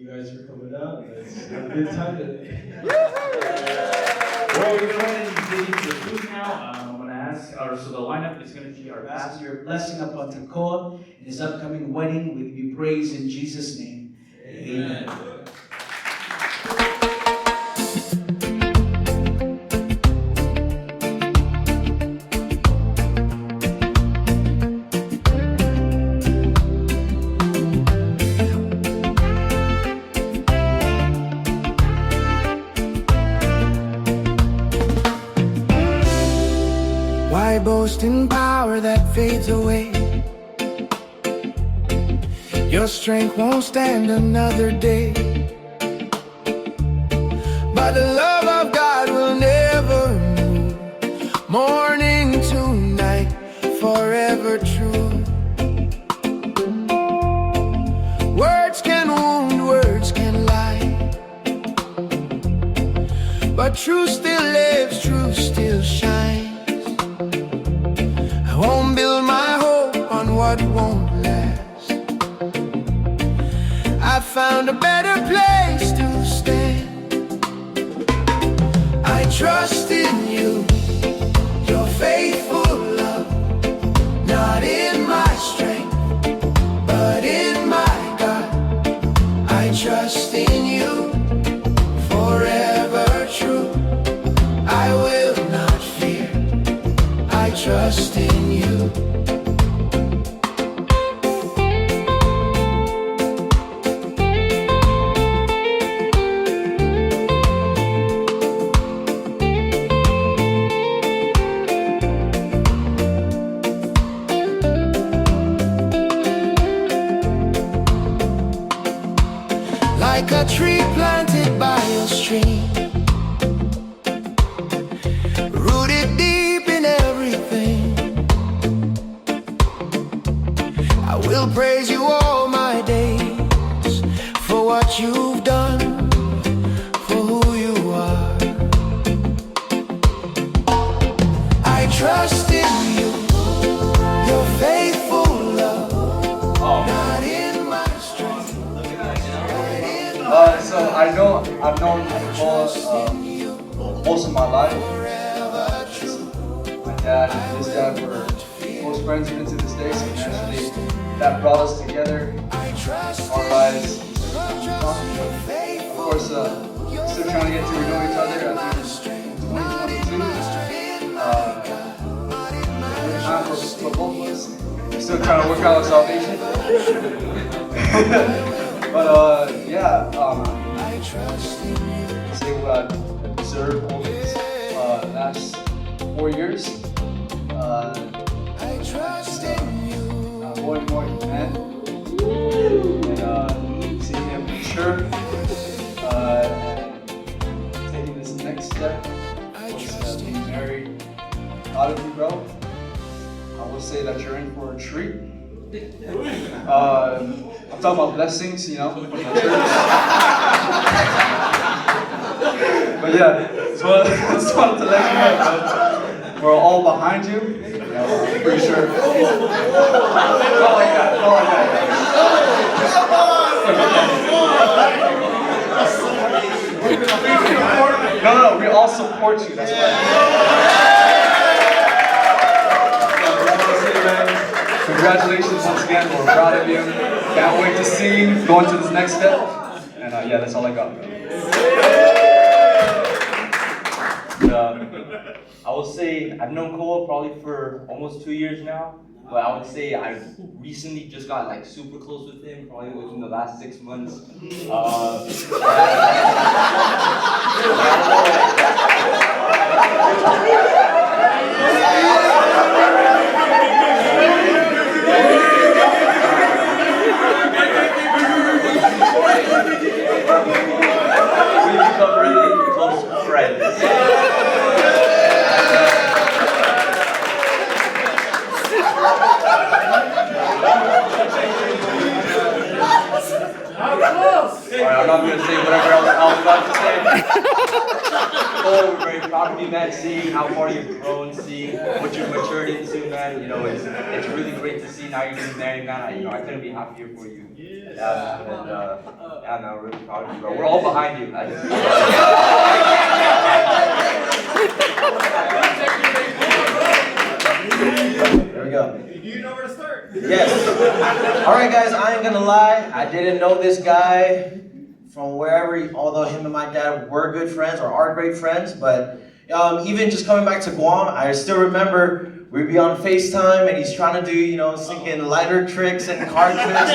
guys for coming out. Let's have a good time today. Well, we're going to dig into the food now. I'm going to ask, so the lineup is going to be our Ask your blessing upon Takoa and his upcoming wedding. We give you praise in Jesus' name. Amen. Why boast in power that fades away? Your strength won't stand another day. But the love of God will never move. Morning to night, forever true. Words can wound, words can lie, but truth still lives, truth still shines. I won't build my hope on what won't last. I found a better place to stand. I trust in you, your faithful love, not in my strength, but in my God. I trust in you, forever true. I will not fear, I trust in you. Like a tree planted by a stream, rooted deep in everything. I will praise you all my days for what you've done, for who you are. I trust in you, your faithful love, not in my strength. So I've known Takoa most of my life. My dad and his dad were close friends even to this day, so naturally that brought us together. Our lives, of course, still trying to get to know each other as we're in 2022. Time for both of us. We're still trying to work out our salvation. But say what I've observed over these last 4 years. More and more man, and seeing him mature, and taking this next step towards being married. Out of you, bro, I will say that you're in for a treat. I'm talking about blessings, you know, from the church. But yeah, just wanted to let you know, bro. We're all behind you. You know, I'm pretty sure. Not like that. Not like that. No, we all support you. That's why. Congratulations once again. We're proud of you. Can't wait to see you going to this next step. And yeah, that's all I got, bro. I would say I've known Koa probably for almost 2 years now, but I would say I recently just got like super close with him, probably within the last 6 months. We become really close friends. Alright, I'm not gonna say whatever else I was about to say. Cole, we're very proud of you, man, seeing how far you've grown, seeing what you've matured into, man. You know, it's really great to see now you're getting married, man. I couldn't be happier for you. Yeah, and yeah, man, we're really proud of you, bro. We're all behind you. There we go. You know where to start. Yes. All right, guys, I ain't gonna lie. I didn't know this guy from wherever, although him and my dad were good friends or are great friends. But even just coming back to Guam, I still remember we'd be on FaceTime and he's trying to do, you know, sneaking lighter tricks and card tricks.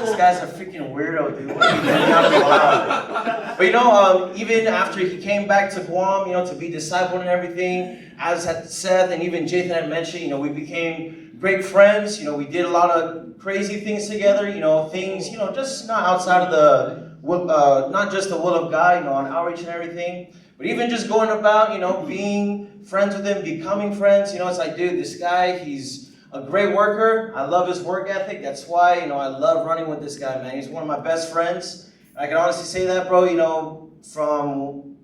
This guy's a freaking weirdo, dude. What are you doing? Not allowed. But you know, even after he came back to Guam, you know, to be discipled and everything, as had Seth and even Jathan had mentioned, you know, we became great friends. You know, we did a lot of crazy things together. You know, things, you know, just not outside of the, not just the will of God, you know, on outreach and everything. But even just going about, you know, being friends with him, becoming friends, you know, it's like, dude, this guy, he's a great worker. I love his work ethic. That's why, you know, I love running with this guy, man. He's one of my best friends. I can honestly say that, bro, you know, from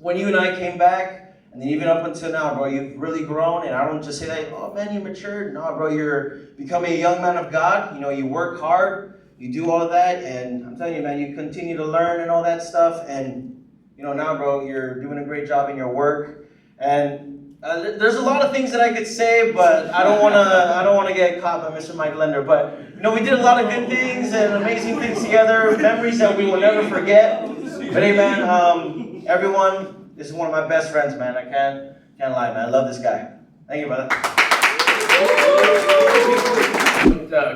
when you and I came back, and then even up until now, bro, you've really grown. And I don't just say that, oh, man, you matured. No, bro, you're becoming a young man of God. You know, you work hard. You do all of that. And I'm telling you, man, you continue to learn and all that stuff. And, you know, now, bro, you're doing a great job in your work. And there's a lot of things that I could say, but I don't want to get caught by Mr. Mike Lender. But, you know, we did a lot of good things and amazing things together, memories that we will never forget. But, hey, man, everyone, this is one of my best friends, man. I can't lie, man. I love this guy. Thank you, brother.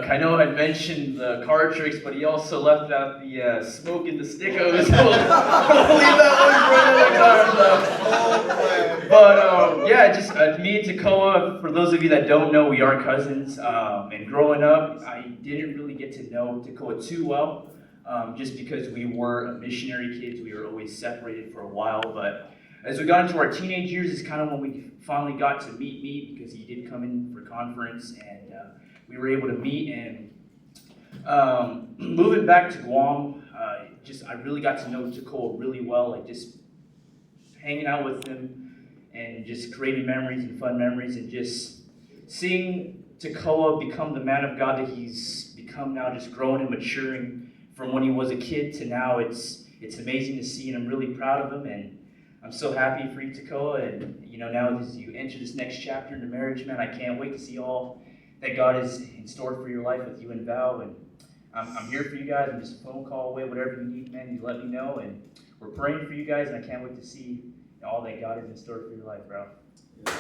Kaino had mentioned the card tricks, but he also left out the smoke and the stickos. We'll leave that one for another time. But yeah, just me and Takoa, for those of you that don't know, we are cousins. And growing up, I didn't really get to know Takoa too well. Just because we were missionary kids, we were always separated for a while. But as we got into our teenage years, is kind of when we finally got to meet me, because he did come in for conference, and we were able to meet. And moving back to Guam, I really got to know Takoa really well, like just hanging out with him and just creating memories and fun memories, and just seeing Takoa become the man of God that he's become now, just growing and maturing from when he was a kid to now. It's amazing to see, and I'm really proud of him, and I'm so happy for you, Takoa. And you know, now as you enter this next chapter into marriage, man, I can't wait to see all that God is in store for your life with you and Val. And I'm here for you guys. I'm just a phone call away. Whatever you need, man, you let me know. And we're praying for you guys, and I can't wait to see all that God is in store for your life, bro. I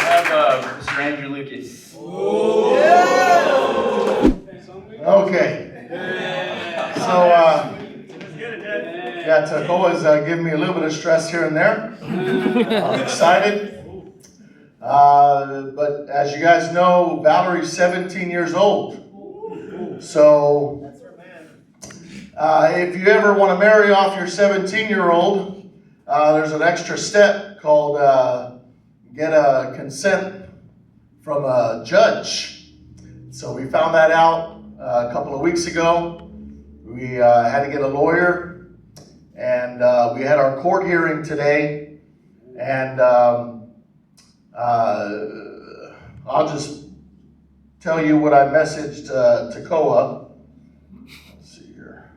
have Mr. Andrew Lucas. Okay. So, yeah, Takoa's giving me a little bit of stress here and there. I'm excited. But as you guys know, Valerie's 17 years old. So, if you ever want to marry off your 17-year-old, there's an extra step called get a consent from a judge. So we found that out a couple of weeks ago. We had to get a lawyer, and we had our court hearing today. And I'll just tell you what I messaged Takoa. Let's see here.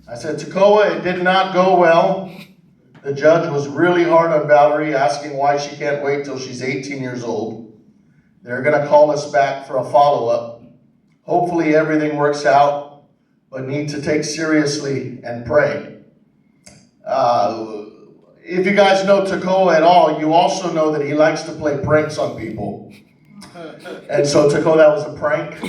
I said, Takoa, it did not go well. The judge was really hard on Valerie, asking why she can't wait till she's 18 years old. They're going to call us back for a follow-up. Hopefully everything works out, but need to take seriously and pray. If you guys know Takoa at all, you also know that he likes to play pranks on people. And so, Takoa, that was a prank.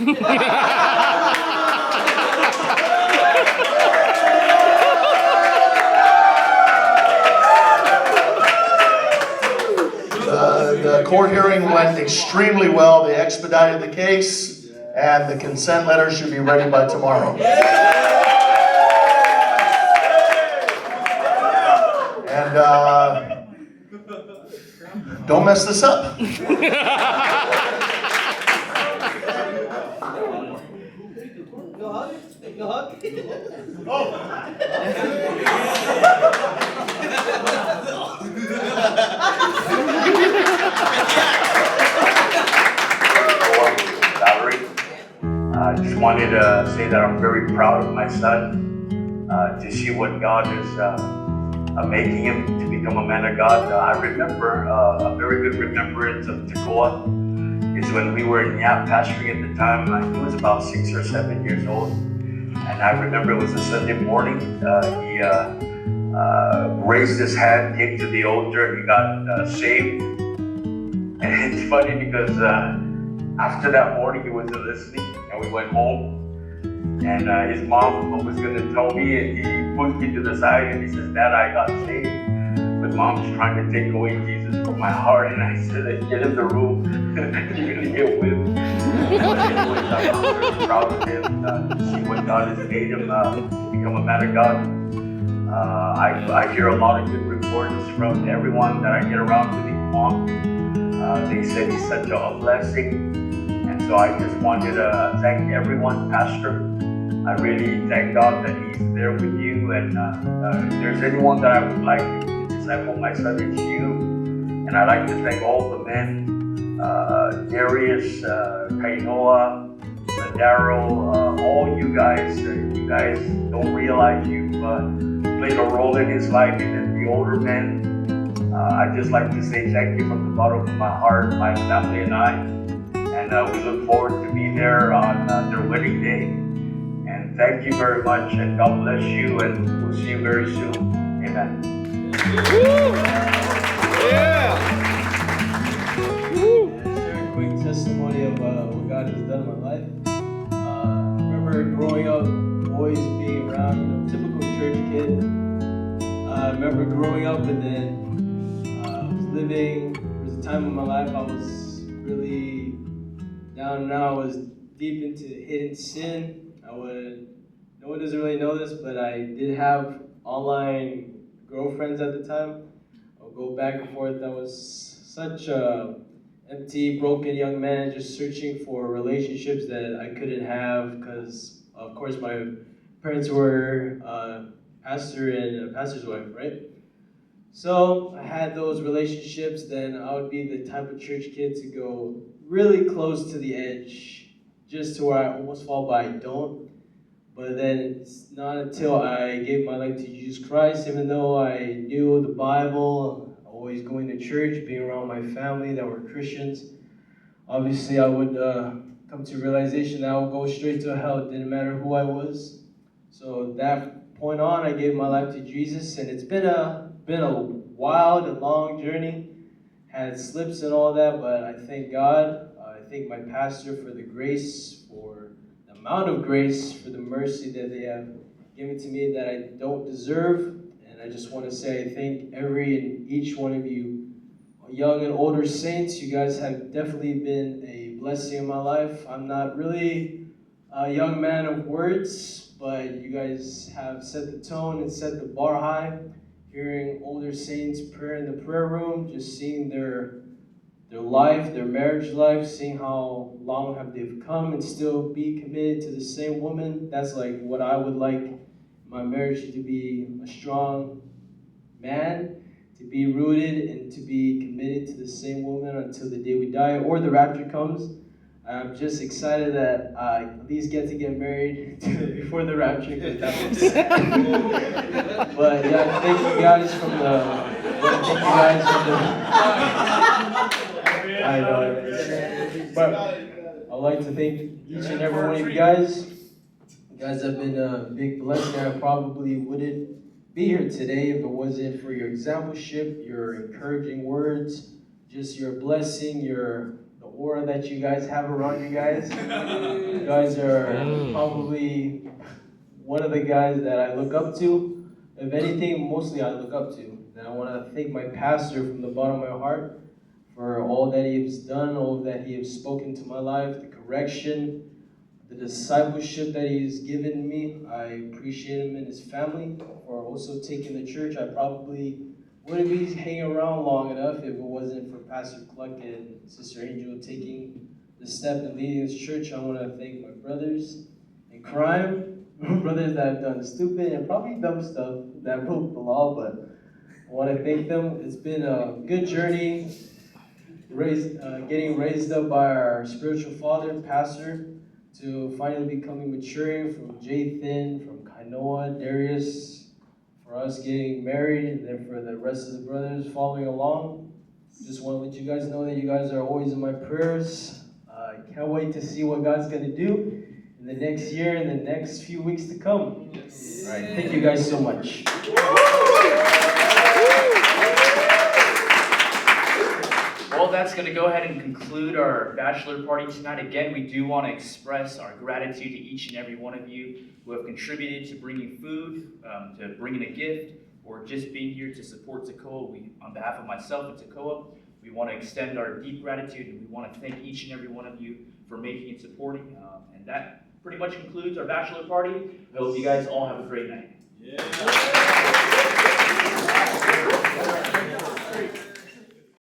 The court hearing went extremely well. They expedited the case, and the consent letter should be ready by tomorrow. And don't mess this up. a hug? Valerie. I just wanted to say that I'm very proud of my son, to see what God is making him to become a man of God. I remember a very good remembrance of Takoa is when we were in Yap pastoring at the time. He was about 6 or 7 years old. And I remember it was a Sunday morning. He raised his hand, came to the altar, and he got saved. And it's funny because after that morning, he wasn't listening, and we went home. And his mom was going to tell me, and he pushed me to the side, and he says, "Dad, I got saved, but Mom's trying to take away Jesus from my heart." And I said, "Get in the room, you're going to get whipped." But anyways, I'm very proud of him to see what God has made him become a man of God. I hear a lot of good reports from everyone that I get around to the mom. They said he's such a blessing. And so I just wanted to thank everyone, Pastor. I really thank God that he's there with you. And if there's anyone that I would like to disciple my son, it's you. And I'd like to thank all the men, Darius, Kainoa, Daryl, all you guys. You guys don't realize you've played a role in his life. And then the older men, I'd just like to say thank you from the bottom of my heart, my family and I. And we look forward to be there on their wedding day. And thank you very much, and God bless you, and we'll see you very soon. Amen. Share a quick testimony of what God has done in my life. I remember growing up, always being around, typical church kid. I remember growing up, and then I was living. There was a time in my life I was really down and out. I was deep into hidden sin. No one doesn't really know this, but I did have online girlfriends at the time. I'll go back and forth. I was such a empty, broken young man, just searching for relationships that I couldn't have because, of course, my parents were pastor and a pastor's wife, right? So I had those relationships. Then I would be the type of church kid to go really close to the edge, just to where I almost fall, but I don't. But then it's not until I gave my life to Jesus Christ, even though I knew the Bible, always going to church, being around my family that were Christians, obviously I would come to realization that I would go straight to hell. It didn't matter who I was. So that point on, I gave my life to Jesus, and it's been a wild and long journey. Had slips and all that, but I thank God. I thank my pastor for the grace, for the amount of grace, for the mercy that they have given to me that I don't deserve. And I just want to say I thank every and each one of you, young and older saints. You guys have definitely been a blessing in my life. I'm not really a young man of words, but you guys have set the tone and set the bar high. Hearing older saints pray in the prayer room, just seeing their life, their marriage life, seeing how long have they've come and still be committed to the same woman. That's like what I would like my marriage to be, a strong man, to be rooted and to be committed to the same woman until the day we die or the rapture comes. I'm just excited that I at least get to get married before the rapture, because that was But yeah, thank you guys from the. I know. But I'd like to thank each and every one of you guys. You guys have been a big blessing. I probably wouldn't be here today if it wasn't for your exampleship, your encouraging words, just your blessing, the aura that you guys have around you guys. You guys are probably one of the guys that I look up to. If anything, mostly I look up to. And I want to thank my pastor from the bottom of my heart for all that he has done, all that he has spoken to my life, the correction, the discipleship that he's given me. I appreciate him and his family for also taking the church. I probably wouldn't be hanging around long enough if it wasn't for Pastor Cluck and Sister Angel taking the step and leading this church. I want to thank my brothers in crime, brothers that have done stupid and probably dumb stuff that broke the law, but I want to thank them. It's been a good journey, getting raised up by our spiritual father, pastor, to finally becoming maturing from Jathan, from Kainoa, Darius, for us getting married, and then for the rest of the brothers following along. Just want to let you guys know that you guys are always in my prayers. I can't wait to see what God's going to do in the next year and the next few weeks to come. All right, thank you guys so much. Well, that's going to go ahead and conclude our bachelor party tonight. Again, we do want to express our gratitude to each and every one of you who have contributed to bringing food, to bringing a gift, or just being here to support Takoa. On behalf of myself and Takoa, we want to extend our deep gratitude, and we want to thank each and every one of you for making and supporting. And that pretty much concludes our bachelor party. I hope you guys all have a great night. Yeah.